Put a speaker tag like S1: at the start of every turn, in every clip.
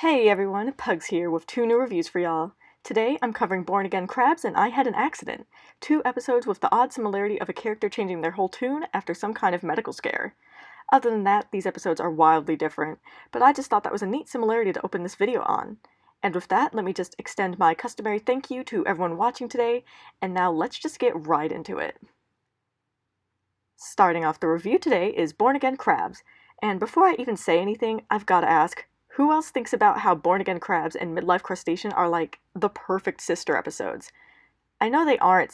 S1: Hey everyone, Pugs here with 2 new reviews for y'all. Today I'm covering Born Again Krabs and I Had an Accident, 2 episodes with the odd similarity of a character changing their whole tune after some kind of medical scare. Other than that, these episodes are wildly different, but I just thought that was a neat similarity to open this video on. And with that, let me just extend my customary thank you to everyone watching today, and now let's just get right into it. Starting off the review today is Born Again Krabs, and before I even say anything, I've gotta ask, who else thinks about how Born Again Krabs and Midlife Crustacean are like the perfect sister episodes? I know they aren't,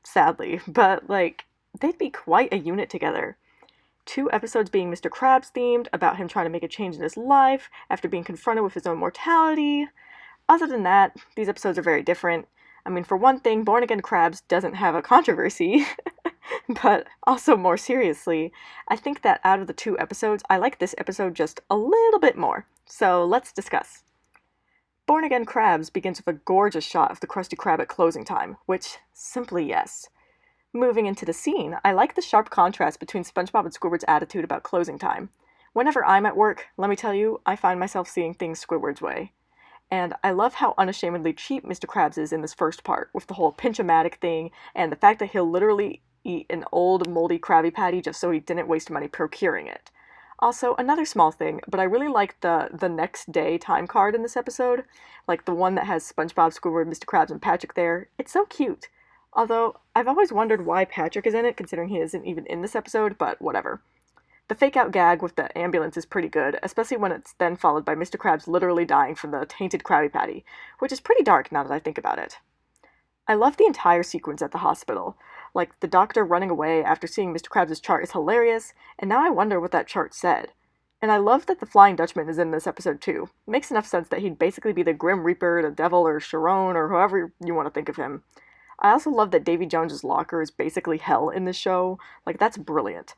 S1: sadly, but like, they'd be quite a unit together. 2 episodes being Mr. Krabs themed, about him trying to make a change in his life after being confronted with his own mortality. Other than that, these episodes are very different. I mean, for one thing, Born Again Krabs doesn't have a controversy. But also more seriously, I think that out of the 2 episodes, I like this episode just a little bit more. So let's discuss. Born Again Krabs begins with a gorgeous shot of the Krusty Krab at closing time, which, simply yes. Moving into the scene, I like the sharp contrast between SpongeBob and Squidward's attitude about closing time. Whenever I'm at work, let me tell you, I find myself seeing things Squidward's way. And I love how unashamedly cheap Mr. Krabs is in this first part, with the whole pinch-o-matic thing, and the fact that he'll literally eat an old moldy Krabby Patty just so he didn't waste money procuring it. Also, another small thing, but I really like the next day time card in this episode, like the one that has SpongeBob, Squidward, Mr. Krabs, and Patrick there. It's so cute. Although, I've always wondered why Patrick is in it, considering he isn't even in this episode, but whatever. The fake-out gag with the ambulance is pretty good, especially when it's then followed by Mr. Krabs literally dying from the tainted Krabby Patty, which is pretty dark now that I think about it. I love the entire sequence at the hospital. Like, the doctor running away after seeing Mr. Krabs' chart is hilarious, and now I wonder what that chart said. And I love that the Flying Dutchman is in this episode too. It makes enough sense that he'd basically be the Grim Reaper, the Devil, or Sharon, or however you want to think of him. I also love that Davy Jones's locker is basically hell in this show. Like, that's brilliant.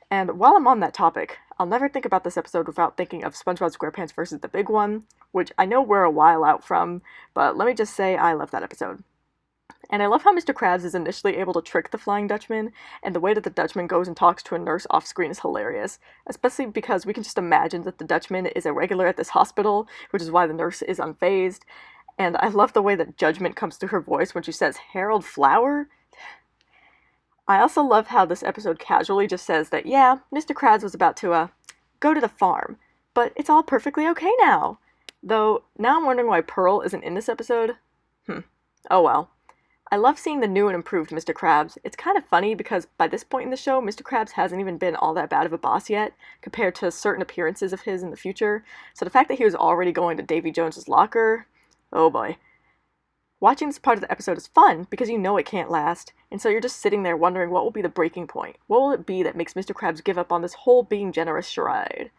S1: And while I'm on that topic, I'll never think about this episode without thinking of SpongeBob SquarePants vs. the Big One, which I know we're a while out from, but let me just say I love that episode. And I love how Mr. Krabs is initially able to trick the Flying Dutchman, and the way that the Dutchman goes and talks to a nurse off-screen is hilarious, especially because we can just imagine that the Dutchman is a regular at this hospital, which is why the nurse is unfazed. And I love the way that judgment comes through her voice when she says, "Harold Flower?" I also love how this episode casually just says that, yeah, Mr. Krabs was about to, go to the farm, but it's all perfectly okay now. Though, now I'm wondering why Pearl isn't in this episode. Oh well. I love seeing the new and improved Mr. Krabs. It's kind of funny because by this point in the show, Mr. Krabs hasn't even been all that bad of a boss yet, compared to certain appearances of his in the future, so the fact that he was already going to Davy Jones's locker, oh boy. Watching this part of the episode is fun because you know it can't last, and so you're just sitting there wondering what will be the breaking point. What will it be that makes Mr. Krabs give up on this whole being generous charade?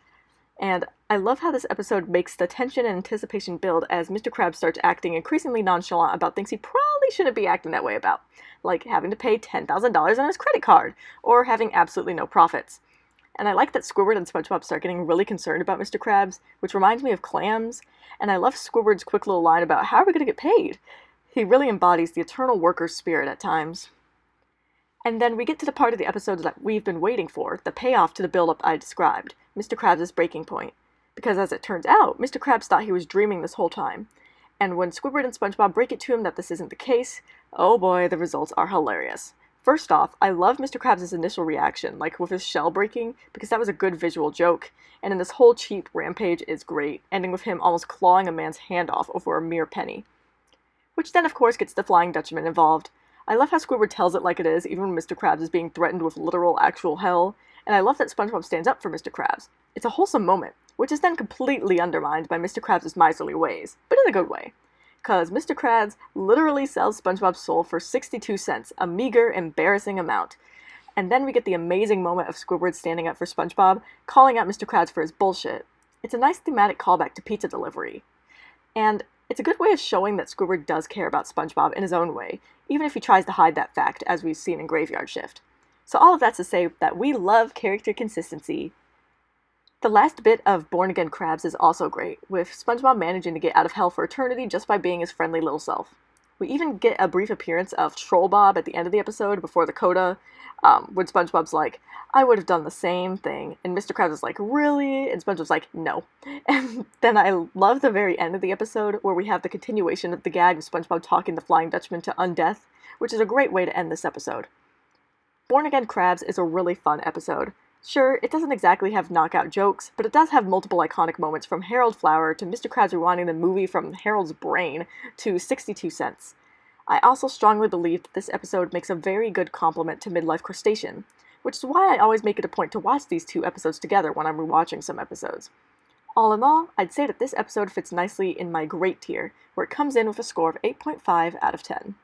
S1: And I love how this episode makes the tension and anticipation build as Mr. Krabs starts acting increasingly nonchalant about things he probably shouldn't be acting that way about, like having to pay $10,000 on his credit card, or having absolutely no profits. And I like that Squidward and SpongeBob start getting really concerned about Mr. Krabs, which reminds me of Clams, and I love Squidward's quick little line about how are we going to get paid? He really embodies the eternal worker's spirit at times. And then we get to the part of the episode that we've been waiting for, the payoff to the build-up I described, Mr. Krabs' breaking point. Because as it turns out, Mr. Krabs thought he was dreaming this whole time. And when Squidward and SpongeBob break it to him that this isn't the case, oh boy, the results are hilarious. First off, I love Mr. Krabs' initial reaction, like with his shell breaking, because that was a good visual joke, and then this whole cheap rampage is great, ending with him almost clawing a man's hand off over a mere penny. Which then of course gets the Flying Dutchman involved. I love how Squidward tells it like it is, even when Mr. Krabs is being threatened with literal actual hell, and I love that SpongeBob stands up for Mr. Krabs. It's a wholesome moment, which is then completely undermined by Mr. Krabs' miserly ways, but in a good way. Cause Mr. Krabs literally sells SpongeBob's soul for 62 cents, a meager, embarrassing amount. And then we get the amazing moment of Squidward standing up for SpongeBob, calling out Mr. Krabs for his bullshit. It's a nice thematic callback to pizza delivery. And it's a good way of showing that Squidward does care about SpongeBob in his own way, even if he tries to hide that fact, as we've seen in Graveyard Shift. So all of that's to say that we love character consistency. The last bit of Born Again Krabs is also great, with SpongeBob managing to get out of hell for eternity just by being his friendly little self. We even get a brief appearance of Troll Bob at the end of the episode before the coda, when SpongeBob's like, I would have done the same thing. And Mr. Krabs is like, really? And SpongeBob's like, no. And then I love the very end of the episode where we have the continuation of the gag of SpongeBob talking the Flying Dutchman to undeath, which is a great way to end this episode. Born Again Krabs is a really fun episode. Sure, it doesn't exactly have knockout jokes, but it does have multiple iconic moments from Harold Flower to Mr. Krabs rewinding the movie from Harold's brain to 62 cents. I also strongly believe that this episode makes a very good complement to Midlife Crustacean, which is why I always make it a point to watch these two episodes together when I'm rewatching some episodes. All in all, I'd say that this episode fits nicely in my great tier, where it comes in with a score of 8.5 out of 10.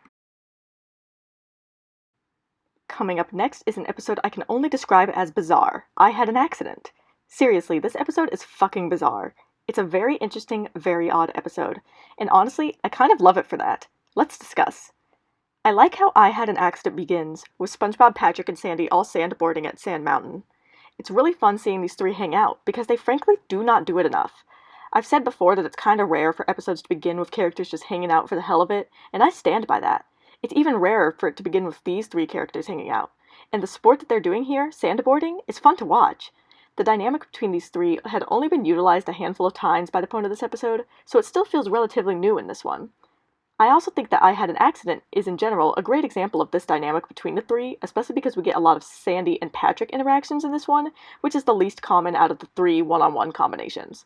S1: Coming up next is an episode I can only describe as bizarre. I Had an Accident. Seriously, this episode is fucking bizarre. It's a very interesting, very odd episode, and honestly, I kind of love it for that. Let's discuss. I like how I Had an Accident begins, with SpongeBob, Patrick, and Sandy all sandboarding at Sand Mountain. It's really fun seeing these three hang out, because they frankly do not do it enough. I've said before that it's kind of rare for episodes to begin with characters just hanging out for the hell of it, and I stand by that. It's even rarer for it to begin with these three characters hanging out. And the sport that they're doing here, sandboarding, is fun to watch. The dynamic between these three had only been utilized a handful of times by the point of this episode, so it still feels relatively new in this one. I also think that I Had an Accident is in general a great example of this dynamic between the three, especially because we get a lot of Sandy and Patrick interactions in this one, which is the least common out of the three one-on-one combinations.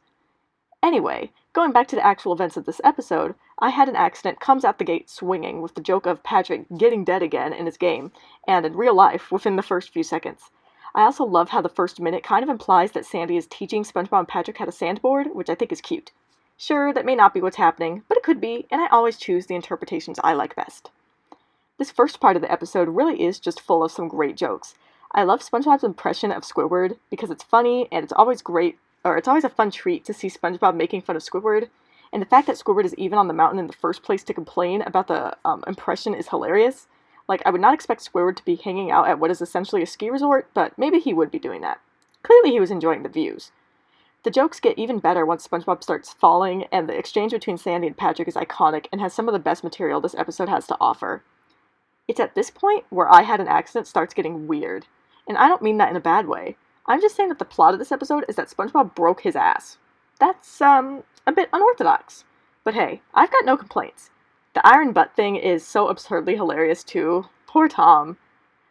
S1: Anyway, going back to the actual events of this episode, I Had an Accident comes out the gate swinging with the joke of Patrick getting dead again in his game, and in real life within the first few seconds. I also love how the first minute kind of implies that Sandy is teaching SpongeBob and Patrick how to sandboard, which I think is cute. Sure, that may not be what's happening, but it could be, and I always choose the interpretations I like best. This first part of the episode really is just full of some great jokes. I love SpongeBob's impression of Squidward because it's funny and it's always a fun treat to see SpongeBob making fun of Squidward, and the fact that Squidward is even on the mountain in the first place to complain about the impression is hilarious. Like, I would not expect Squidward to be hanging out at what is essentially a ski resort, but maybe he would be doing that. Clearly he was enjoying the views. The jokes get even better once SpongeBob starts falling, and the exchange between Sandy and Patrick is iconic and has some of the best material this episode has to offer. It's at this point where I Had an Accident starts getting weird, and I don't mean that in a bad way. I'm just saying that the plot of this episode is that SpongeBob broke his ass. That's, a bit unorthodox. But hey, I've got no complaints. The iron butt thing is so absurdly hilarious too. Poor Tom.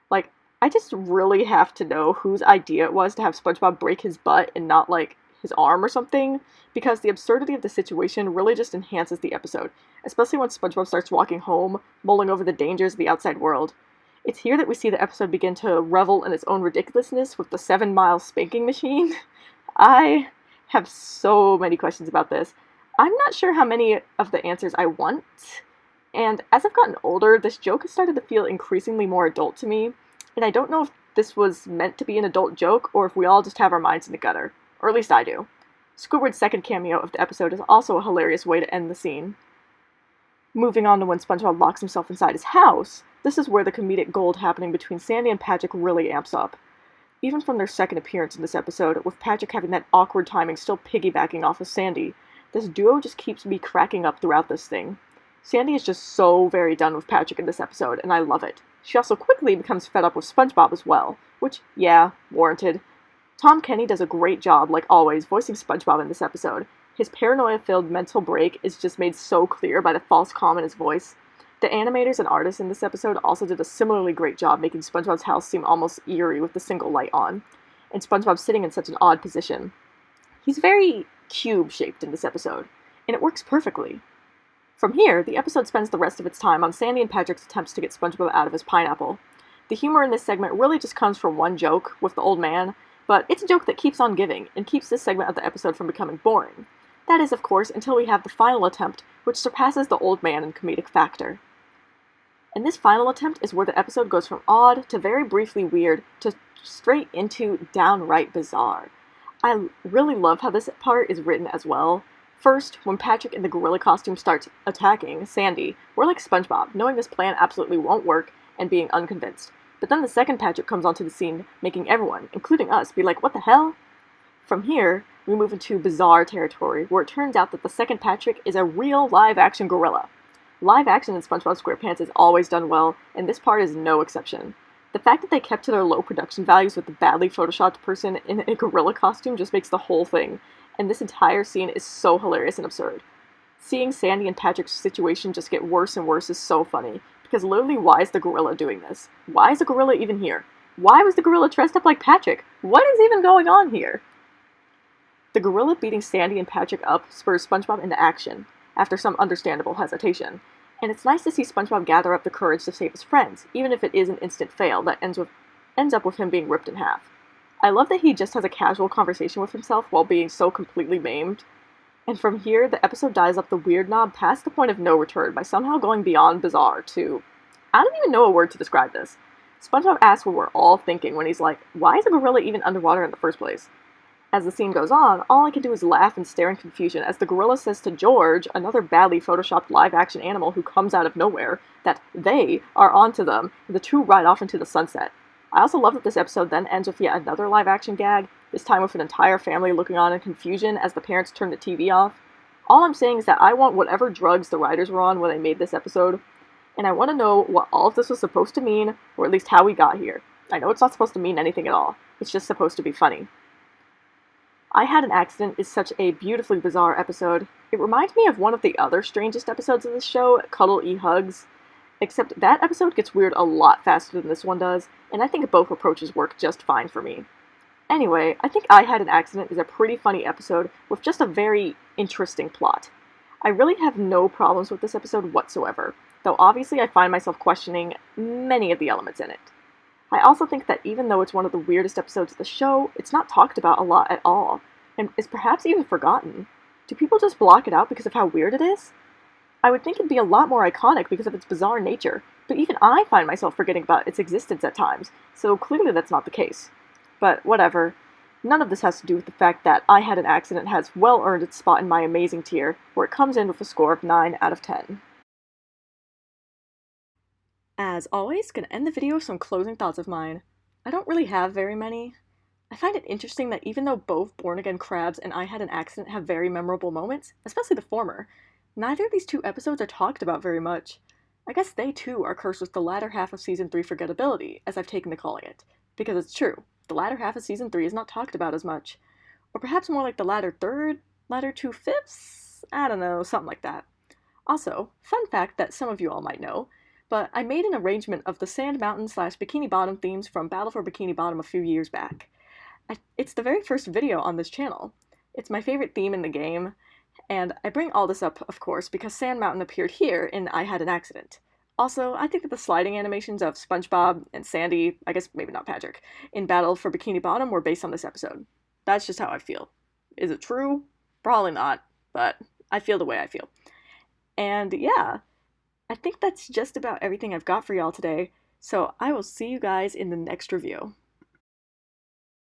S1: Like, I just really have to know whose idea it was to have SpongeBob break his butt and not, like, his arm or something, because the absurdity of the situation really just enhances the episode, especially when SpongeBob starts walking home, mulling over the dangers of the outside world. It's here that we see the episode begin to revel in its own ridiculousness with the 7-mile spanking machine. I have so many questions about this. I'm not sure how many of the answers I want, and as I've gotten older, this joke has started to feel increasingly more adult to me, and I don't know if this was meant to be an adult joke or if we all just have our minds in the gutter. Or at least I do. Squidward's second cameo of the episode is also a hilarious way to end the scene. Moving on to when SpongeBob locks himself inside his house, this is where the comedic gold happening between Sandy and Patrick really amps up. Even from their second appearance in this episode, with Patrick having that awkward timing still piggybacking off of Sandy, this duo just keeps me cracking up throughout this thing. Sandy is just so very done with Patrick in this episode, and I love it. She also quickly becomes fed up with SpongeBob as well, which, yeah, warranted. Tom Kenny does a great job, like always, voicing SpongeBob in this episode. His paranoia-filled mental break is just made so clear by the false calm in his voice. The animators and artists in this episode also did a similarly great job making SpongeBob's house seem almost eerie with the single light on, and SpongeBob sitting in such an odd position. He's very cube-shaped in this episode, and it works perfectly. From here, the episode spends the rest of its time on Sandy and Patrick's attempts to get SpongeBob out of his pineapple. The humor in this segment really just comes from one joke, with the old man, but it's a joke that keeps on giving, and keeps this segment of the episode from becoming boring. That is, of course, until we have the final attempt, which surpasses the old man in comedic factor. And this final attempt is where the episode goes from odd to very briefly weird to straight into downright bizarre. I really love how this part is written as well. First, when Patrick in the gorilla costume starts attacking Sandy, we're like SpongeBob, knowing this plan absolutely won't work and being unconvinced. But then the second Patrick comes onto the scene, making everyone, including us, be like, what the hell? From here, we move into bizarre territory, where it turns out that the second Patrick is a real live-action gorilla. Live action in SpongeBob SquarePants is always done well, and this part is no exception. The fact that they kept to their low production values with the badly photoshopped person in a gorilla costume just makes the whole thing, and this entire scene is so hilarious and absurd. Seeing Sandy and Patrick's situation just get worse and worse is so funny, because literally why is the gorilla doing this? Why is the gorilla even here? Why was the gorilla dressed up like Patrick? What is even going on here? The gorilla beating Sandy and Patrick up spurs SpongeBob into action, after some understandable hesitation, and it's nice to see SpongeBob gather up the courage to save his friends, even if it is an instant fail that ends up with him being ripped in half. I love that he just has a casual conversation with himself while being so completely maimed, and from here, the episode dials up the weird knob past the point of no return by somehow going beyond bizarre to... I don't even know a word to describe this. SpongeBob asks what we're all thinking when he's like, why is a gorilla even underwater in the first place? As the scene goes on, all I can do is laugh and stare in confusion as the gorilla says to George, another badly photoshopped live-action animal who comes out of nowhere, that they are onto them, and the two ride off into the sunset. I also love that this episode then ends with yet another live-action gag, this time with an entire family looking on in confusion as the parents turn the TV off. All I'm saying is that I want whatever drugs the writers were on when they made this episode, and I want to know what all of this was supposed to mean, or at least how we got here. I know it's not supposed to mean anything at all, it's just supposed to be funny. I Had an Accident is such a beautifully bizarre episode. It reminds me of one of the other strangest episodes of this show, Cuddle E Hugs, except that episode gets weird a lot faster than this one does, and I think both approaches work just fine for me. Anyway, I think I Had an Accident is a pretty funny episode with just a very interesting plot. I really have no problems with this episode whatsoever, though obviously I find myself questioning many of the elements in it. I also think that even though it's one of the weirdest episodes of the show, it's not talked about a lot at all, and is perhaps even forgotten. Do people just block it out because of how weird it is? I would think it'd be a lot more iconic because of its bizarre nature, but even I find myself forgetting about its existence at times, so clearly that's not the case. But whatever. None of this has to do with the fact that I Had an Accident has well earned its spot in my amazing tier, where it comes in with a score of 9 out of 10. As always, gonna end the video with some closing thoughts of mine. I don't really have very many. I find it interesting that even though both Born Again Krabs and I Had an Accident have very memorable moments, especially the former, neither of these two episodes are talked about very much. I guess they too are cursed with the latter half of Season 3 forgettability, as I've taken to calling it. Because it's true, the latter half of Season 3 is not talked about as much. Or perhaps more like the latter third, latter 2/5? I don't know, something like that. Also, fun fact that some of you all might know, but I made an arrangement of the Sand Mountain / Bikini Bottom themes from Battle for Bikini Bottom a few years back. It's the very first video on this channel. It's my favorite theme in the game, and I bring all this up, of course, because Sand Mountain appeared here in I Had an Accident. Also, I think that the sliding animations of SpongeBob and Sandy, I guess maybe not Patrick, in Battle for Bikini Bottom were based on this episode. That's just how I feel. Is it true? Probably not, but I feel the way I feel. And yeah, I think that's just about everything I've got for y'all today, so I will see you guys in the next review.